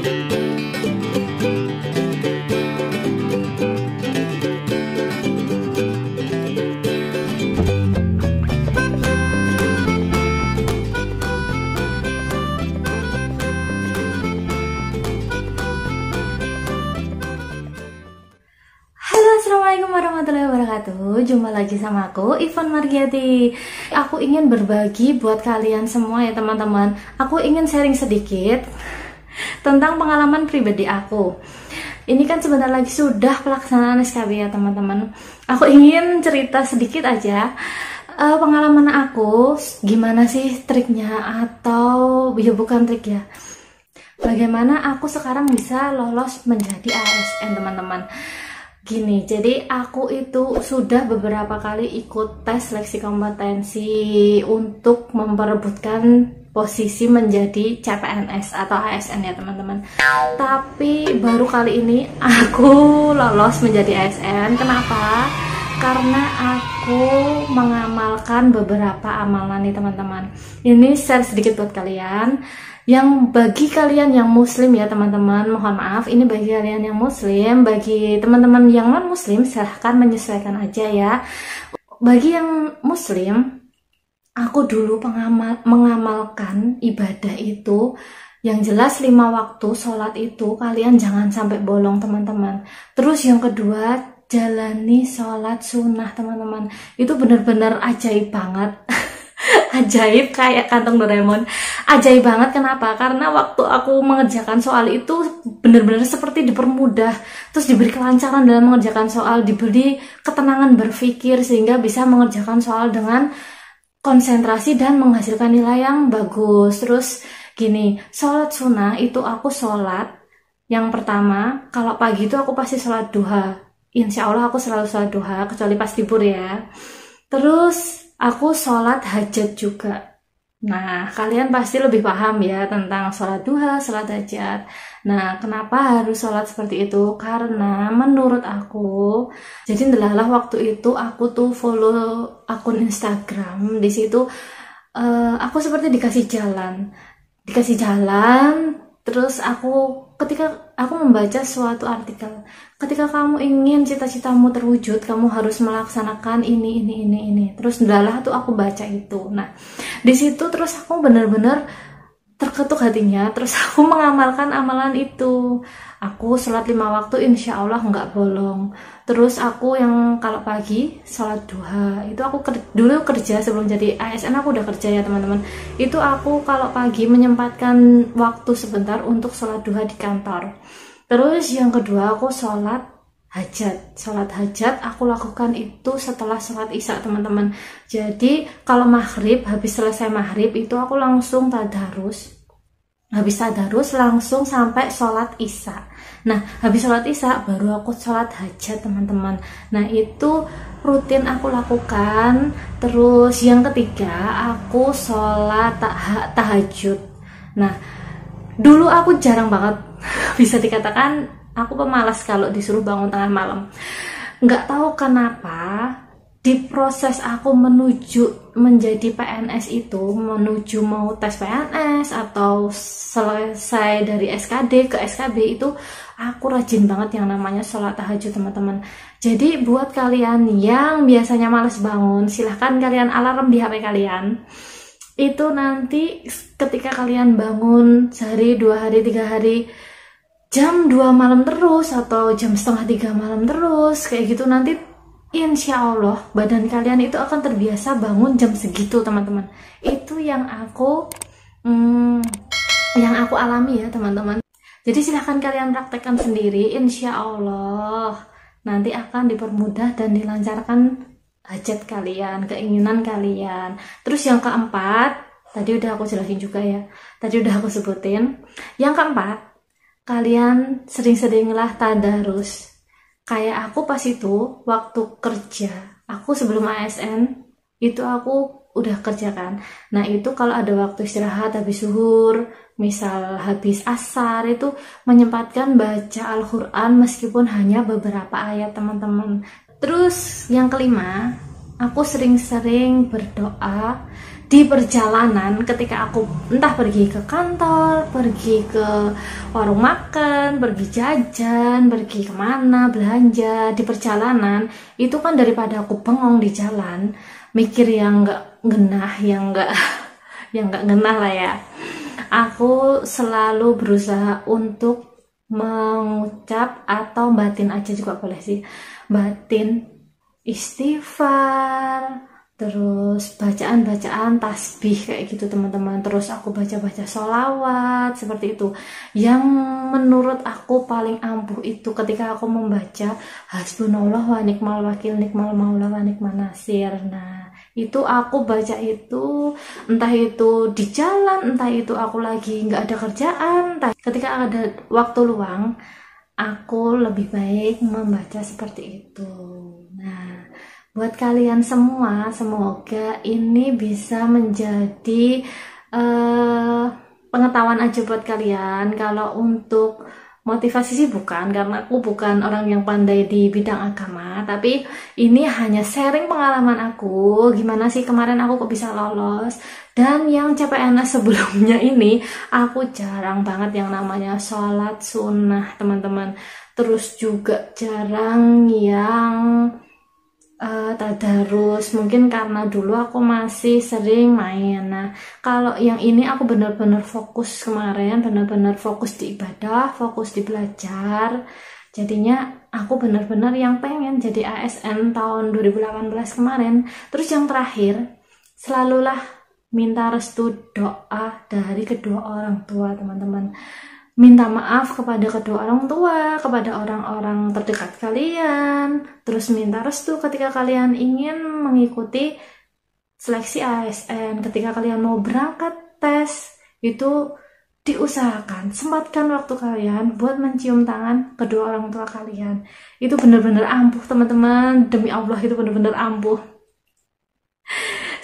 Assalamualaikum warahmatullahi wabarakatuh. Jumpa lagi sama aku, Ivan Margiati. Aku ingin berbagi buat kalian semua ya teman-teman. Aku ingin sharing sedikit tentang pengalaman pribadi aku. Ini kan sebentar lagi sudah pelaksanaan SKB ya teman-teman. Aku ingin cerita sedikit aja pengalaman aku, gimana sih triknya, atau ya bukan trik ya, bagaimana aku sekarang bisa lolos menjadi ASN teman-teman. Gini, jadi aku itu sudah beberapa kali ikut tes seleksi kompetensi untuk memperebutkan posisi menjadi CPNS atau ASN ya teman-teman. Tapi baru kali ini aku lolos menjadi ASN. Kenapa? Karena aku mengamalkan beberapa amalan nih teman-teman. Ini share sedikit buat kalian. Yang bagi kalian yang muslim ya teman-teman, mohon maaf, ini bagi kalian yang muslim. Bagi teman-teman yang non muslim silahkan menyesuaikan aja ya. Bagi yang muslim, aku dulu mengamalkan ibadah itu yang jelas 5 waktu sholat itu kalian jangan sampai bolong teman-teman. Terus yang kedua, jalani sholat sunnah teman-teman. Itu benar-benar ajaib banget. Ajaib kayak kantong Doraemon. Ajaib banget, kenapa? Karena waktu aku mengerjakan soal itu benar-benar seperti dipermudah, terus diberi kelancaran dalam mengerjakan soal, diberi ketenangan berpikir sehingga bisa mengerjakan soal dengan konsentrasi dan menghasilkan nilai yang bagus. Terus gini, sholat sunnah itu aku sholat yang pertama, kalau pagi itu aku pasti sholat duha. Insya Allah aku selalu sholat duha, kecuali pas libur ya. Terus aku sholat hajat juga. Nah, kalian pasti lebih paham ya tentang sholat duha, sholat hajat. Nah, kenapa harus sholat seperti itu? Karena menurut aku, jadi ndelalah waktu itu aku tuh follow akun Instagram. Di situ aku seperti dikasih jalan. Terus ketika aku membaca suatu artikel, ketika kamu ingin cita-citamu terwujud, kamu harus melaksanakan ini. Terus ndalah tuh aku baca itu. Nah, di situ terus aku benar-benar terketuk hatinya. Terus aku mengamalkan amalan itu. Aku sholat 5 waktu insya Allah nggak bolong. Terus aku yang kalau pagi sholat duha. Itu aku dulu kerja sebelum jadi ASN, aku udah kerja ya teman-teman. Itu aku kalau pagi menyempatkan waktu sebentar untuk sholat duha di kantor. Terus yang kedua aku sholat hajat. Sholat hajat aku lakukan itu setelah sholat isya teman-teman. Jadi kalau maghrib, habis selesai maghrib itu aku langsung tadarus. Habis tadarus langsung sampai sholat isya. Nah, habis sholat isya baru aku sholat hajat teman-teman. Nah, itu rutin aku lakukan. Terus yang ketiga aku sholat tahajud. Nah, dulu aku jarang banget, bisa dikatakan aku pemalas kalau disuruh bangun tengah malam. Nggak tahu kenapa di proses aku menuju menjadi PNS itu, menuju mau tes PNS atau selesai dari SKD ke SKB itu, aku rajin banget yang namanya sholat tahajud teman-teman. Jadi buat kalian yang biasanya males bangun, silahkan kalian alarm di HP kalian. Itu nanti ketika kalian bangun sehari, 2 hari, 3 hari, jam 2 malam terus atau jam setengah 3 malam terus kayak gitu, nanti insya Allah badan kalian itu akan terbiasa bangun jam segitu teman-teman. Itu yang aku alami ya teman-teman. Jadi silahkan kalian praktekkan sendiri, insya Allah nanti akan dipermudah dan dilancarkan hajat kalian, keinginan kalian. Terus yang keempat, tadi udah aku jelasin juga ya, tadi udah aku sebutin. Yang keempat, kalian sering-seringlah tadarus. Kayak aku pas itu waktu kerja, aku sebelum ASN itu aku udah kerja kan. Nah itu kalau ada waktu istirahat habis zuhur, misal habis asar, itu menyempatkan baca Al-Quran meskipun hanya beberapa ayat teman-teman. Terus yang kelima, aku sering-sering berdoa di perjalanan ketika aku entah pergi ke kantor, pergi ke warung makan, pergi jajan, pergi kemana, belanja, di perjalanan itu kan daripada aku bengong di jalan, mikir yang nggak genah, yang nggak yang nggak genah lah ya. Aku selalu berusaha untuk mengucap atau batin aja juga boleh sih, batin istighfar, terus bacaan-bacaan tasbih kayak gitu teman-teman. Terus aku baca-baca sholawat seperti itu. Yang menurut aku paling ampuh itu ketika aku membaca hasbunallah wa ni'mal wakil, ni'mal maula wa ni'man nasir. Nah, itu aku baca itu entah itu di jalan, entah itu aku lagi nggak ada kerjaan, entah ketika ada waktu luang, aku lebih baik membaca seperti itu. Nah, buat kalian semua, semoga ini bisa menjadi pengetahuan aja buat kalian. Kalau untuk motivasi sih bukan, karena aku bukan orang yang pandai di bidang agama, tapi ini hanya sharing pengalaman aku, gimana sih kemarin aku kok bisa lolos. Dan yang CPNS sebelumnya ini, aku jarang banget yang namanya sholat sunnah teman-teman. Terus juga jarang yang tadarus, mungkin karena dulu aku masih sering main. Nah, kalau yang ini aku benar-benar fokus kemarin, benar-benar fokus di ibadah, fokus di belajar. Jadinya aku benar-benar yang pengen jadi ASN tahun 2018 kemarin. Terus yang terakhir, selalulah minta restu doa dari kedua orang tua teman-teman. Minta maaf kepada kedua orang tua, kepada orang-orang terdekat kalian, terus minta restu ketika kalian ingin mengikuti seleksi ASN, ketika kalian mau berangkat tes, itu diusahakan, sempatkan waktu kalian buat mencium tangan kedua orang tua kalian. Itu benar-benar ampuh teman-teman, demi Allah itu benar-benar ampuh.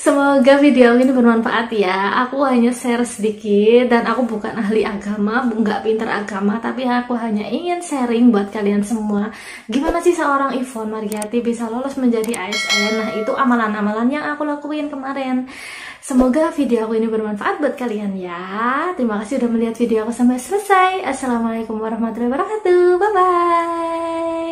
Semoga video ini bermanfaat ya. Aku hanya share sedikit dan aku bukan ahli agama, nggak pinter agama, tapi aku hanya ingin sharing buat kalian semua. Gimana sih seorang Yvonne Margiati bisa lolos menjadi ASN? Nah, itu amalan-amalan yang aku lakuin kemarin. Semoga video aku ini bermanfaat buat kalian ya. Terima kasih udah melihat video aku sampai selesai. Assalamualaikum warahmatullahi wabarakatuh. Bye-bye.